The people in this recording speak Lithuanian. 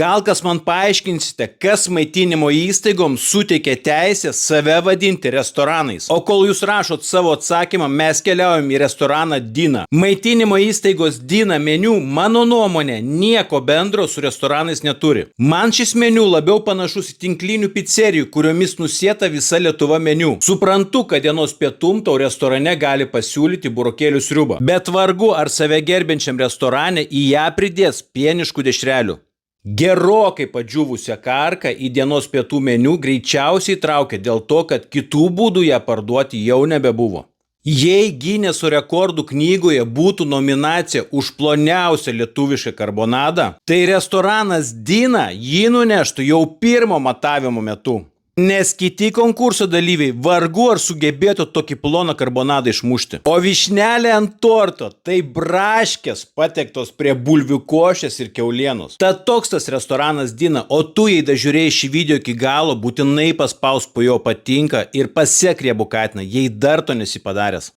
Gal kas man paaiškinsite, kas maitinimo įstaigoms suteikia teisę save vadinti restoranais? O kol jūs rašot savo atsakymą, mes keliaujam į restoraną Dina. Maitinimo įstaigos Dina meniu, mano nuomonė, nieko bendro su restoranais neturi. Man šis meniu labiau panašus į tinklinių pizzerijų, kuriomis nusėta visa Lietuva meniu. Suprantu, kad dienos pietum tau restorane gali pasiūlyti burokėlių sriubą, bet vargu ar save gerbiančiam restorane į ją pridės pieniškų dešrelių. Gerokai padžiūvusią karką į dienos pietų meniu greičiausiai traukia dėl to, kad kitų būdų ją parduoti jau nebebuvo. Jei Gineso rekordų knygoje būtų nominacija už ploniausią lietuvišką karbonadą, tai restoranas Dina jį nuneštų jau pirmo matavimo metu. Nes kiti konkurso dalyviai vargu ar sugebėtų tokį ploną karbonadą išmušti. O vyšnelė ant torto tai braškės patektos prie bulvių košės ir kiaulienos. Tad toks tas restoranas Dina, o tu jei dažiūrėjai šį video iki galo, būtinai paspaus po jo patinka ir pasek riebų katiną, jei dar to nesi padaręs.